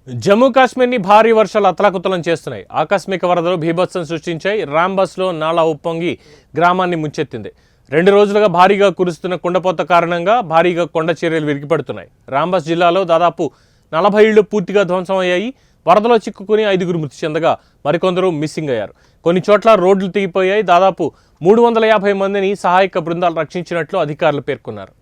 జమ్మూ కాశ్మీర్ని భారీ వర్షాలు అతలాకుతలం చేస్తున్నాయి. ఆకస్మిక వరదలు బీభత్సం సృష్టించాయి. రాంబస్లో నాలా ఉప్పొంగి గ్రామాన్ని ముంచెత్తింది. 2 రోజులుగా భారీగా కురుస్తున్న కుండపోత కారణంగా భారీగా కొండ చర్యలు విరిగిపడుతున్నాయి. రాంబస్ జిల్లాలో దాదాపు 40 ఇళ్లు పూర్తిగా ధ్వంసమయ్యాయి. వరదలో చిక్కుకుని 5గురు మృతి చెందగా మరికొందరు మిస్సింగ్ అయ్యారు. కొన్ని చోట్ల రోడ్లు తెగిపోయాయి. దాదాపు 350 మందిని సహాయక బృందాలు రక్షించినట్లు అధికారులు పేర్కొన్నారు.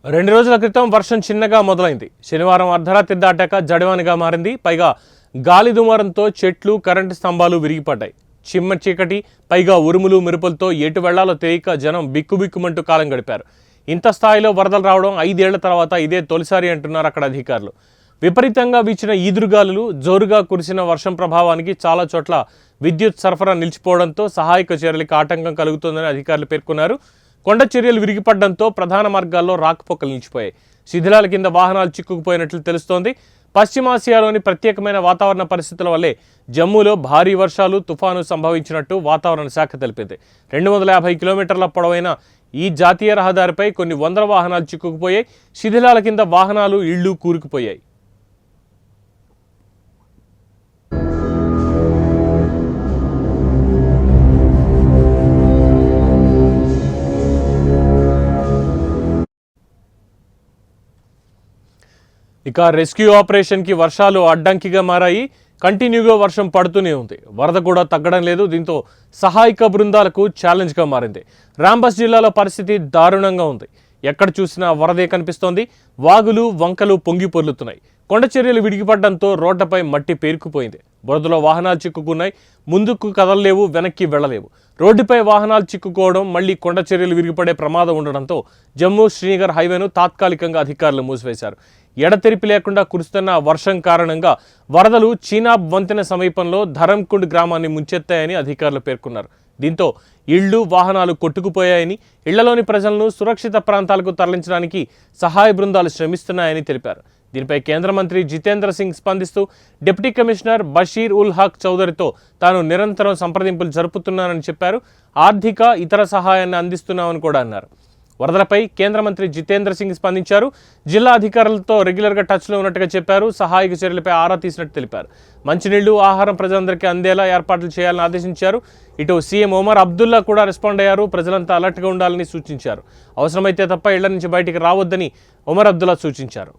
రెండు రోజుల క్రితం వర్షం చిన్నగా మొదలైంది. శనివారం అర్ధరాత్రి దాటాక జడివానగా మారింది. పైగా గాలి దుమారంతో చెట్లు, కరెంటు స్తంభాలు విరిగిపడ్డాయి. చిమ్మ చీకటి, పైగా ఉరుములు మెరుపులతో ఎటు వెళ్లాలో తెలియక జనం బిక్కుబిక్కుమంటూ కాలం గడిపారు. ఇంత స్థాయిలో వరదలు రావడం 5 ఏళ్ల తర్వాత ఇదే తొలిసారి అంటున్నారు అక్కడ అధికారులు. విపరీతంగా వీచిన ఈదురుగాలులు, జోరుగా కురిసిన వర్షం ప్రభావానికి చాలా చోట్ల విద్యుత్ సరఫరా నిలిచిపోవడంతో సహాయక చర్యలకు ఆటంకం కలుగుతోందని అధికారులు పేర్కొన్నారు. కొండ చర్యలు విరిగిపడడంతో ప్రధాన మార్గాల్లో రాకపోకలు నిలిచిపోయాయి. శిథిలాల కింద వాహనాలు చిక్కుకుపోయినట్లు తెలుస్తోంది. పశ్చిమాసియాలోని ప్రత్యేకమైన వాతావరణ పరిస్థితుల వల్లే జమ్మూలో భారీ వర్షాలు, తుఫాను సంభవించినట్టు వాతావరణ శాఖ తెలిపింది. 250 కిలోమీటర్ల పొడవైన ఈ జాతీయ రహదారిపై కొన్ని వందల వాహనాలు చిక్కుకుపోయాయి. శిథిలాల కింద వాహనాలు, ఇళ్లు కూరుకుపోయాయి. ఇక రెస్క్యూ ఆపరేషన్కి వర్షాలు అడ్డంకిగా మారాయి. కంటిన్యూగా వర్షం పడుతూనే ఉంది. వరద కూడా తగ్గడం లేదు. దీంతో సహాయక బృందాలకు ఛాలెంజ్గా మారింది. రాంబస్ జిల్లాలో పరిస్థితి దారుణంగా ఉంది. ఎక్కడ చూసినా వరదే కనిపిస్తోంది. వాగులు, వంకలు పొంగి పొర్లుతున్నాయి. కొండ చర్యలు విడిగిపడడంతో రోడ్లపై మట్టి పేరుకుపోయింది. బురదలో వాహనాలు చిక్కుకున్నాయి. ముందుకు కదలలేవు, వెనక్కి వెళ్లలేవు. రోడ్డుపై వాహనాలు చిక్కుకోవడం, మళ్లీ కొండ చర్యలు విరిగిపడే ప్రమాదం ఉండడంతో జమ్మూ శ్రీనగర్ హైవేను తాత్కాలికంగా అధికారులు మూసివేశారు. ఎడతెరిపి లేకుండా కురుస్తున్న వర్షం కారణంగా వరదలు చీనాబ్ వంతెన సమీపంలో ధరంకుండ్ గ్రామాన్ని ముంచెత్తాయని అధికారులు పేర్కొన్నారు. దీంతో ఇళ్లు, వాహనాలు కొట్టుకుపోయాయని, ఇళ్లలోని ప్రజలను సురక్షిత ప్రాంతాలకు తరలించడానికి సహాయ బృందాలు శ్రమిస్తున్నాయని తెలిపారు. దీనిపై కేంద్ర మంత్రి జితేంద్ర సింగ్ స్పందిస్తూ డిప్యూటీ కమిషనర్ బషీర్ ఉల్ హక్ చౌదరితో తాను నిరంతరం సంప్రదింపులు జరుపుతున్నానని చెప్పారు. ఆర్థిక, ఇతర సహాయాన్ని అందిస్తున్నామని కూడా అన్నారు. వరదలపై కేంద్ర మంత్రి జితేంద్ర సింగ్ స్పందించారు. జిల్లా అధికారులతో రెగ్యులర్గా టచ్లో ఉన్నట్టుగా చెప్పారు. సహాయక చర్యలపై ఆరా తీసినట్టు తెలిపారు. మంచినీళ్లు, ఆహారం ప్రజలందరికీ అందేలా ఏర్పాట్లు చేయాలని ఆదేశించారు. ఇటు సీఎం ఒమర్ అబ్దుల్లా కూడా రెస్పాండ్ అయ్యారు. ప్రజలంతా అలర్ట్గా ఉండాలని సూచించారు. అవసరమైతే తప్ప ఇళ్ల నుంచి బయటికి రావద్దని ఒమర్ అబ్దుల్లా సూచించారు.